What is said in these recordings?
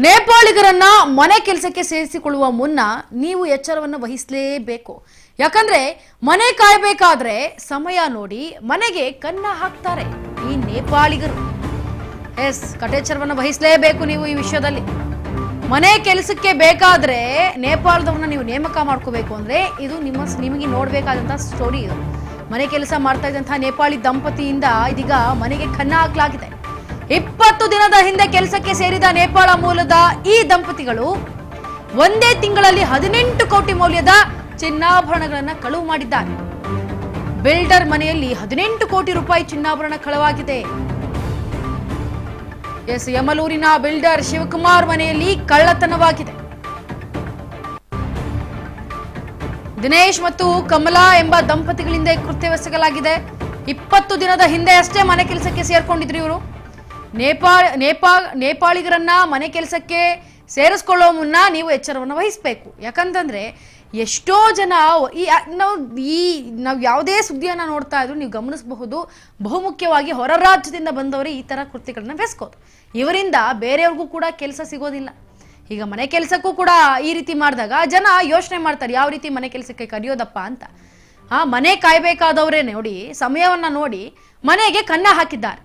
ನೇಪಾಳಿಗರನ್ನ ಮನೆ ಕೆಲಸಕ್ಕೆ ಸೇರಿಸಿಕೊಳ್ಳುವ ಮುನ್ನ ನೀವು ಎಚ್ಚರವನ್ನು ವಹಿಸಲೇಬೇಕು. ಯಾಕಂದ್ರೆ ಮನೆ ಕಾಯಬೇಕಾದ್ರೆ ಸಮಯ ನೋಡಿ ಮನೆಗೆ ಕನ್ನ ಹಾಕ್ತಾರೆ ಈ ನೇಪಾಳಿಗರು. ಕಟೆಚ್ಚರವನ್ನು ವಹಿಸಲೇಬೇಕು ನೀವು ಈ ವಿಷಯದಲ್ಲಿ. ಮನೆ ಕೆಲಸಕ್ಕೆ ಬೇಕಾದ್ರೆ ನೇಪಾಳದವನ್ನ ನೀವು ನೇಮಕ ಮಾಡ್ಕೋಬೇಕು ಅಂದ್ರೆ ಇದು ನಿಮಗೆ ನೋಡ್ಬೇಕಾದಂತಹ ಸ್ಟೋರಿ. ಇದು ಮನೆ ಕೆಲಸ ಮಾಡ್ತಾ ಇದ್ದಂತಹ ನೇಪಾಳಿ ದಂಪತಿಯಿಂದ ಇದೀಗ ಮನೆಗೆ ಕನ್ನ ಹಾಕಲಾಗಿದೆ. 20 ದಿನದ ಹಿಂದೆ ಕೆಲಸಕ್ಕೆ ಸೇರಿದ ನೇಪಾಳ ಮೂಲದ ಈ ದಂಪತಿಗಳು ಒಂದೇ ತಿಂಗಳಲ್ಲಿ 18 ಕೋಟಿ ಮೌಲ್ಯದ ಚಿನ್ನಾಭರಣಗಳನ್ನ ಕಳುವು ಮಾಡಿದ್ದಾರೆ. ಬಿಲ್ಡರ್ ಮನೆಯಲ್ಲಿ 18 ಕೋಟಿ ರೂಪಾಯಿ ಚಿನ್ನಾಭರಣ ಕಳವಾಗಿದೆ. ಯಮಲೂರಿನ ಬಿಲ್ಡರ್ ಶಿವಕುಮಾರ್ ಮನೆಯಲ್ಲಿ ಕಳ್ಳತನವಾಗಿದೆ. ದಿನೇಶ್ ಮತ್ತು ಕಮಲಾ ಎಂಬ ದಂಪತಿಗಳಿಂದ ಕೃತ್ಯವೆಸಗಲಾಗಿದೆ. 20 ದಿನದ ಹಿಂದೆ ಅಷ್ಟೇ ಮನೆ ಕೆಲಸಕ್ಕೆ ಸೇರ್ಕೊಂಡಿದ್ರು ಇವರು. ನೇಪಾಳಿಗರನ್ನ ಮನೆ ಕೆಲಸಕ್ಕೆ ಸೇರಿಸ್ಕೊಳ್ಳೋ ಮುನ್ನ ನೀವು ಎಚ್ಚರವನ್ನು ವಹಿಸಬೇಕು. ಯಾಕಂತಂದ್ರೆ ಎಷ್ಟೋ ಜನ ನಾವು ಯಾವುದೇ ಸುದ್ದಿಯನ್ನ ನೋಡ್ತಾ ಇದ್ರು ನೀವು ಗಮನಿಸಬಹುದು, ಬಹುಮುಖ್ಯವಾಗಿ ಹೊರ ರಾಜ್ಯದಿಂದ ಬಂದವರೇ ಈ ತರ ಕೃತ್ಯಗಳನ್ನ ಬೆಸ್ಕೋದು. ಇವರಿಂದ ಬೇರೆಯವ್ರಿಗೂ ಕೂಡ ಕೆಲಸ ಸಿಗೋದಿಲ್ಲ. ಈಗ ಮನೆ ಕೆಲಸಕ್ಕೂ ಕೂಡ ಈ ರೀತಿ ಮಾಡಿದಾಗ ಜನ ಯೋಚನೆ ಮಾಡ್ತಾರೆ ಯಾವ ರೀತಿ ಮನೆ ಕೆಲಸಕ್ಕೆ ಕರೆಯೋದಪ್ಪ ಅಂತ. ಮನೆ ಕಾಯ್ಬೇಕಾದವರೇ ನೋಡಿ ಸಮಯವನ್ನ ನೋಡಿ ಮನೆಗೆ ಕನ್ನ ಹಾಕಿದ್ದಾರೆ.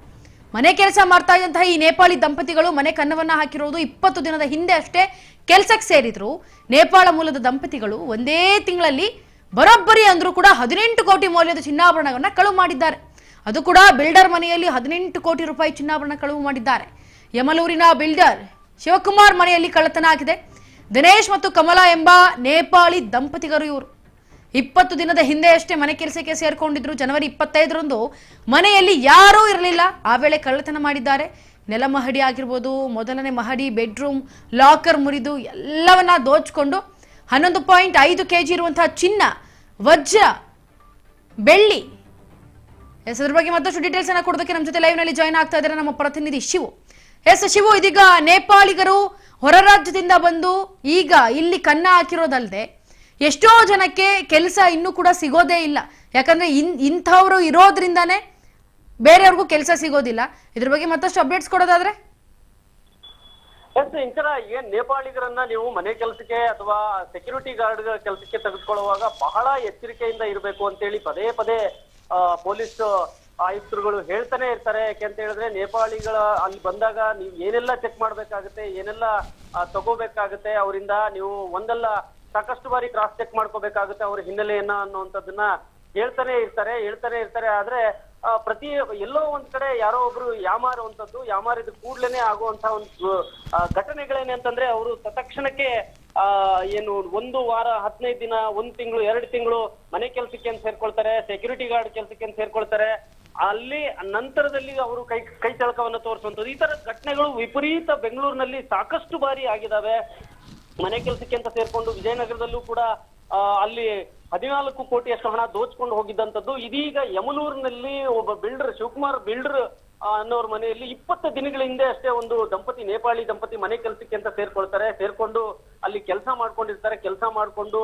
ಮನೆ ಕೆಲಸ ಮಾಡ್ತಾ ಇದ್ದಂತಹ ಈ ನೇಪಾಳಿ ದಂಪತಿಗಳು ಮನೆ ಕನ್ನವನ್ನ ಹಾಕಿರೋದು 20 ದಿನದ ಹಿಂದೆ ಅಷ್ಟೇ ಕೆಲ್ಸಕ್ಕೆ ಸೇರಿದ್ರು. ನೇಪಾಳ ಮೂಲದ ದಂಪತಿಗಳು ಒಂದೇ ತಿಂಗಳಲ್ಲಿ ಬರೋಬ್ಬರಿ ಅಂದ್ರೂ ಕೂಡ 18 ಕೋಟಿ ಮೌಲ್ಯದ ಚಿನ್ನಾಭರಣವನ್ನ ಕಳುವು ಮಾಡಿದ್ದಾರೆ. ಅದು ಕೂಡ ಬಿಲ್ಡರ್ ಮನೆಯಲ್ಲಿ 18 ಕೋಟಿ ರೂಪಾಯಿ ಚಿನ್ನಾಭರಣ ಕಳುವು ಮಾಡಿದ್ದಾರೆ. ಯಮಲೂರಿನ ಬಿಲ್ಡರ್ ಶಿವಕುಮಾರ್ ಮನೆಯಲ್ಲಿ ಕಳ್ಳತನ ಆಗಿದೆ. ದಿನೇಶ್ ಮತ್ತು ಕಮಲಾ ಎಂಬ ನೇಪಾಳಿ ದಂಪತಿಗರು ಇವರು 20 ದಿನದ ಹಿಂದೆ ಅಷ್ಟೇ ಮನೆ ಕೆಲಸಕ್ಕೆ ಸೇರ್ಕೊಂಡಿದ್ರು. ಜನವರಿ 25ರಂದು ಮನೆಯಲ್ಲಿ ಯಾರೂ ಇರಲಿಲ್ಲ. ಆ ವೇಳೆ ಕಳ್ಳತನ ಮಾಡಿದ್ದಾರೆ. ನೆಲ ಮಹಡಿ ಆಗಿರ್ಬೋದು, ಮೊದಲನೇ ಮಹಡಿ, ಬೆಡ್ರೂಮ್, ಲಾಕರ್ ಮುರಿದು ಎಲ್ಲವನ್ನ ದೋಚ್ಕೊಂಡು 11.5 kg ಇರುವಂತಹ ಚಿನ್ನ, ವಜ್ರ, ಬೆಳ್ಳಿ. ಅದ್ರ ಬಗ್ಗೆ ಮತ್ತಷ್ಟು ಡೀಟೇಲ್ಸ್ ಅನ್ನ ಕೊಡೋದಕ್ಕೆ ನಮ್ಮ ಜೊತೆ ಲೈವ್ ನಲ್ಲಿ ಜಾಯ್ನ್ ಆಗ್ತಾ ಇದ್ದಾರೆ ನಮ್ಮ ಪ್ರತಿನಿಧಿ ಶಿವು. ಶಿವು, ಇದೀಗ ನೇಪಾಳಿಗರು ಹೊರ ರಾಜ್ಯದಿಂದ ಬಂದು ಈಗ ಇಲ್ಲಿ ಕನ್ನ ಹಾಕಿರೋದಲ್ಲದೆ ಎಷ್ಟೋ ಜನಕ್ಕೆ ಕೆಲಸ ಇನ್ನೂ ಕೂಡ ಸಿಗೋದೇ ಇಲ್ಲ. ಯಾಕಂದ್ರೆ ಇಂಥವ್ರು ಇರೋದ್ರಿಂದಾನೇ ಬೇರೆಯವ್ರಿಗೂ ಕೆಲಸ ಸಿಗೋದಿಲ್ಲ. ಇದ್ರ ಬಗ್ಗೆ ಮತ್ತಷ್ಟು ಅಪ್ಡೇಟ್ಸ್ ಕೊಡೋದಾದ್ರೆ ಇಂತರ ಏನ್ ನೇಪಾಳಿಗರನ್ನ ನೀವು ಮನೆ ಕೆಲಸಕ್ಕೆ ಅಥವಾ ಸೆಕ್ಯೂರಿಟಿ ಗಾರ್ಡ್ ಕೆಲಸಕ್ಕೆ ತೆಗೆದುಕೊಳ್ಳುವಾಗ ಬಹಳ ಎಚ್ಚರಿಕೆಯಿಂದ ಇರಬೇಕು ಅಂತೇಳಿ ಪದೇ ಪದೇ ಪೊಲೀಸ್ ಆಯುಕ್ತರುಗಳು ಹೇಳ್ತಾನೆ ಇರ್ತಾರೆ. ಯಾಕೆಂತ ಹೇಳಿದ್ರೆ ನೇಪಾಳಿಗಳ ಅಲ್ಲಿ ಬಂದಾಗ ನೀವು ಏನೆಲ್ಲ ಚೆಕ್ ಮಾಡ್ಬೇಕಾಗುತ್ತೆ, ಏನೆಲ್ಲ ತಗೋಬೇಕಾಗುತ್ತೆ, ಅವರಿಂದ ನೀವು ಒಂದಲ್ಲ ಸಾಕಷ್ಟು ಬಾರಿ ಕ್ರಾಸ್ ಚೆಕ್ ಮಾಡ್ಕೋಬೇಕಾಗುತ್ತೆ ಅವ್ರ ಹಿನ್ನೆಲೆಯನ್ನ ಅನ್ನುವಂಥದ್ದನ್ನ ಹೇಳ್ತಾನೆ ಇರ್ತಾರೆ. ಆದ್ರೆ ಪ್ರತಿ ಎಲ್ಲೋ ಒಂದ್ ಕಡೆ ಯಾರೋ ಒಬ್ರು ಯಾಮಾರಿದ ಕೂಡ್ಲೇನೆ ಆಗುವಂತಹ ಒಂದು ಘಟನೆಗಳೇನೆ ಅಂತಂದ್ರೆ ಅವರು ತತ್ಕ್ಷಣಕ್ಕೆ ಏನು 1 ವಾರ, 15 ದಿನ, 1 ತಿಂಗಳು, 2 ತಿಂಗಳು ಮನೆ ಕೆಲ್ಸಕ್ಕೆ ಅಂತ ಸೇರ್ಕೊಳ್ತಾರೆ, ಸೆಕ್ಯೂರಿಟಿ ಗಾರ್ಡ್ ಕೆಲ್ಸಕ್ಕೆ ಅಂತ ಸೇರ್ಕೊಳ್ತಾರೆ. ಅಲ್ಲಿ ನಂತರದಲ್ಲಿ ಅವರು ಕೈ ಚಳಕವನ್ನ ತೋರಿಸುವಂಥದ್ದು ಈ ತರ ಘಟನೆಗಳು ವಿಪರೀತ ಬೆಂಗಳೂರಿನಲ್ಲಿ ಸಾಕಷ್ಟು ಬಾರಿ ಆಗಿದಾವೆ. ಮನೆ ಕೆಲಸಕ್ಕೆ ಅಂತ ಸೇರ್ಕೊಂಡು ವಿಜಯನಗರದಲ್ಲೂ ಕೂಡ ಅಲ್ಲಿ 14 ಕೋಟಿಯಷ್ಟು ಹಣ ದೋಚ್ಕೊಂಡು ಹೋಗಿದ್ದಂಥದ್ದು. ಇದೀಗ ಯಮಲೂರಿನಲ್ಲಿ ಒಬ್ಬ ಬಿಲ್ಡರ್ ಶಿವಕುಮಾರ್ ಬಿಲ್ಡರ್ ಅನ್ನೋರ್ ಮನೆಯಲ್ಲಿ 20 ದಿನಗಳ ಹಿಂದೆ ಅಷ್ಟೇ ಒಂದು ನೇಪಾಳಿ ದಂಪತಿ ಮನೆ ಕೆಲಸಕ್ಕೆ ಅಂತ ಸೇರ್ಕೊಂಡು ಅಲ್ಲಿ ಕೆಲಸ ಮಾಡ್ಕೊಂಡಿರ್ತಾರೆ. ಕೆಲಸ ಮಾಡ್ಕೊಂಡು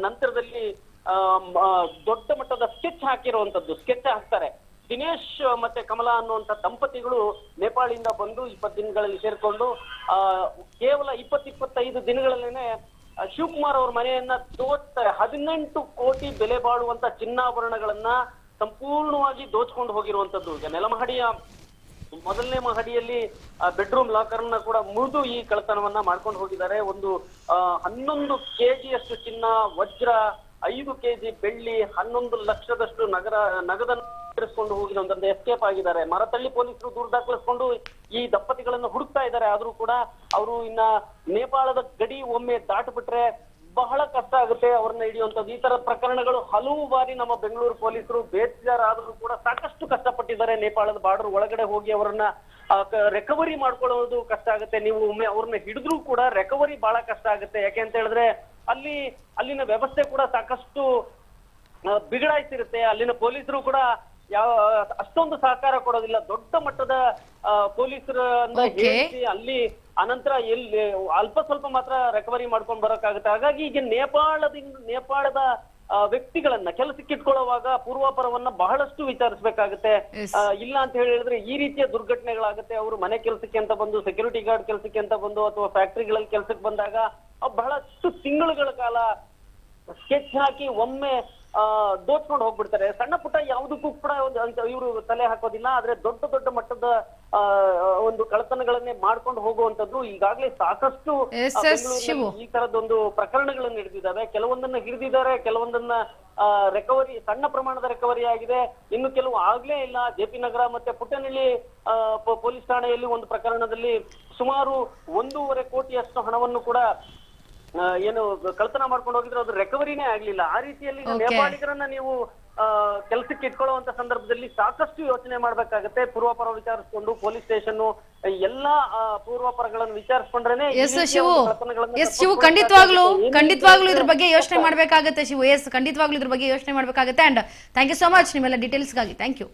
ನಂತರದಲ್ಲಿ ದೊಡ್ಡ ಮಟ್ಟದ ಸ್ಕೆಚ್ ಹಾಕ್ತಾರೆ. ದಿನೇಶ್ ಮತ್ತೆ ಕಮಲಾ ಅನ್ನುವಂತ ದಂಪತಿಗಳು ನೇಪಾಳಿಂದ ಬಂದು 20 ದಿನಗಳಲ್ಲಿ ಸೇರ್ಕೊಂಡು ಕೇವಲ 20-25 ದಿನಗಳಲ್ಲೇನೆ ಶಿವಕುಮಾರ್ ಅವ್ರ ಮನೆಯನ್ನ ದೋಚ್ತಾರೆ. 18 ಕೋಟಿ ಬೆಲೆ ಬಾಳುವಂತ ಚಿನ್ನಾಭರಣಗಳನ್ನ ಸಂಪೂರ್ಣವಾಗಿ ದೋಚ್ಕೊಂಡು ಹೋಗಿರುವಂತದ್ದು. ನೆಲಮಹಡಿಯ ಮೊದಲನೇ ಮಹಡಿಯಲ್ಲಿ ಬೆಡ್ರೂಮ್ ಲಾಕರ್ನ ಕೂಡ ಮುರಿದು ಈ ಕಳ್ಳತನವನ್ನ ಮಾಡ್ಕೊಂಡು ಹೋಗಿದ್ದಾರೆ. ಒಂದು 11 kg ಚಿನ್ನ, ವಜ್ರ, 5 kg ಬೆಳ್ಳಿ, 11 ಲಕ್ಷದಷ್ಟು ನಗದನ್ನು ಕೊಂಡು ಹೋಗಿದಂತ ಎಸ್ಕೇಪ್ ಆಗಿದ್ದಾರೆ. ಮರತಳ್ಳಿ ಪೊಲೀಸರು ದೂರು ದಾಖಲಿಸಿಕೊಂಡು ಈ ದಂಪತಿಗಳನ್ನು ಹುಡುಕ್ತಾ ಇದ್ದಾರೆ. ಆದ್ರೂ ಕೂಡ ಅವರು ಇನ್ನ ನೇಪಾಳದ ಗಡಿ ಒಮ್ಮೆ ದಾಟಬಿಟ್ರೆ ಬಹಳ ಕಷ್ಟ ಆಗುತ್ತೆ ಅವ್ರನ್ನ ಹಿಡಿಯುವಂತದ್ದು. ಈ ತರ ಪ್ರಕರಣಗಳು ಹಲವು ಬಾರಿ ನಮ್ಮ ಬೆಂಗಳೂರು ಪೊಲೀಸರು ಬೇಜಾರಾದ್ರೂ ಕೂಡ ಸಾಕಷ್ಟು ಕಷ್ಟಪಟ್ಟಿದ್ದಾರೆ. ನೇಪಾಳದ ಬಾರ್ಡರ್ ಒಳಗಡೆ ಹೋಗಿ ಅವರನ್ನ ರಿಕವರಿ ಮಾಡ್ಕೊಳ್ಳೋದು ಕಷ್ಟ ಆಗುತ್ತೆ. ನೀವು ಒಮ್ಮೆ ಅವ್ರನ್ನ ಹಿಡಿದ್ರೂ ಕೂಡ ರಿಕವರಿ ಬಹಳ ಕಷ್ಟ ಆಗುತ್ತೆ. ಯಾಕೆ ಅಂತ ಹೇಳಿದ್ರೆ ಅಲ್ಲಿನ ವ್ಯವಸ್ಥೆ ಕೂಡ ಸಾಕಷ್ಟು ಬಿಗಡಾಯಿಸಿರುತ್ತೆ. ಅಲ್ಲಿನ ಪೊಲೀಸರು ಕೂಡ ಅಷ್ಟೊಂದು ಸಹಕಾರ ಕೊಡೋದಿಲ್ಲ. ದೊಡ್ಡ ಮಟ್ಟದ ಪೊಲೀಸರಿಂದ ಹೇಳಿಸಿ ಅಲ್ಲಿ ಅನಂತರ ಎಲ್ಲಿ ಅಲ್ಪ ಸ್ವಲ್ಪ ಮಾತ್ರ ರಿಕವರಿ ಮಾಡ್ಕೊಂಡು ಬರೋಕ್ಕಾಗುತ್ತೆ. ಹಾಗಾಗಿ ಈಗ ನೇಪಾಳದ ವ್ಯಕ್ತಿಗಳನ್ನ ಕೆಲಸಕ್ಕೆ ಇಟ್ಕೊಳ್ಳುವಾಗ ಪೂರ್ವಾಪರವನ್ನ ಬಹಳಷ್ಟು ವಿಚಾರಿಸಬೇಕಾಗುತ್ತೆ. ಇಲ್ಲ ಅಂತ ಹೇಳಿದ್ರೆ ಈ ರೀತಿಯ ದುರ್ಘಟನೆಗಳಾಗುತ್ತೆ. ಅವರು ಮನೆ ಕೆಲಸಕ್ಕೆ ಅಂತ ಬಂದು, ಸೆಕ್ಯೂರಿಟಿ ಗಾರ್ಡ್ ಕೆಲಸಕ್ಕೆ ಅಂತ ಬಂದು, ಅಥವಾ ಫ್ಯಾಕ್ಟರಿಗಳಲ್ಲಿ ಕೆಲಸಕ್ಕೆ ಬಂದಾಗ ಬಹಳಷ್ಟು ತಿಂಗಳುಗಳ ಕಾಲ ಸ್ಕೆಚ್ ಹಾಕಿ ಒಮ್ಮೆ ದೋಚ್ಕೊಂಡು ಹೋಗ್ಬಿಡ್ತಾರೆ. ಸಣ್ಣ ಪುಟ್ಟ ಯಾವುದಕ್ಕೂ ಕೂಡ ಇವರು ತಲೆ ಹಾಕೋದಿಲ್ಲ. ಆದ್ರೆ ದೊಡ್ಡ ದೊಡ್ಡ ಮಟ್ಟದ ಒಂದು ಕಳ್ಳತನಗಳನ್ನೇ ಮಾಡ್ಕೊಂಡು ಹೋಗುವಂತದ್ದು ಈಗಾಗಲೇ ಸಾಕಷ್ಟು ಈ ತರದೊಂದು ಪ್ರಕರಣಗಳನ್ನು ಹಿಡಿದಿದ್ದಾವೆ. ಕೆಲವೊಂದನ್ನ ಹಿಡಿದಿದ್ದಾರೆ, ಕೆಲವೊಂದನ್ನ ರಿಕವರಿ, ಸಣ್ಣ ಪ್ರಮಾಣದ ರಿಕವರಿ ಆಗಿದೆ. ಇನ್ನು ಕೆಲವು ಆಗ್ಲೇ ಇಲ್ಲ. ಜೆಪಿ ನಗರ ಮತ್ತೆ ಪುಟ್ಟನಹಳ್ಳಿ ಪೊಲೀಸ್ ಠಾಣೆಯಲ್ಲಿ ಒಂದು ಪ್ರಕರಣದಲ್ಲಿ ಸುಮಾರು 1.5 ಕೋಟಿಯಷ್ಟು ಹಣವನ್ನು ಕೂಡ ಏನು ಕಳ್ತನ ಮಾಡ್ಕೊಂಡು ಹೋಗಿದ್ರೆ ಅದು ರಿಕವರಿನೇ ಆಗ್ಲಿಲ್ಲ. ಆ ರೀತಿಯಲ್ಲಿ ನೇಪಾಳಿಗರನ್ನ ನೀವು ಕೆಲಸಕ್ಕೆ ಇಟ್ಕೊಳ್ಳುವಂತ ಸಂದರ್ಭದಲ್ಲಿ ಸಾಕಷ್ಟು ಯೋಚನೆ ಮಾಡ್ಬೇಕಾಗತ್ತೆ. ಪೂರ್ವಾಪರ ವಿಚಾರಿಸ್ಕೊಂಡು ಪೊಲೀಸ್ ಸ್ಟೇಷನ್ ಎಲ್ಲಾ ಪೂರ್ವಾಪರಗಳನ್ನು ವಿಚಾರಿಸ್ಕೊಂಡ್ರೇನೆ. ಶಿವು ಖಂಡಿತವಾಗ್ಲೂ ಇದ್ರ ಬಗ್ಗೆ ಯೋಚನೆ ಮಾಡ್ಬೇಕಾಗತ್ತೆ. ಶಿವು ಖಂಡಿತವಾಗ್ಲೂ ಇದ್ರ ಬಗ್ಗೆ ಯೋಚನೆ ಮಾಡ್ಬೇಕಾಗತ್ತೆ. And thank you so much ನಿಮ್ಮೆಲ್ಲ ಡೀಟೇಲ್ಸ್ಗಾಗಿ. Thank you.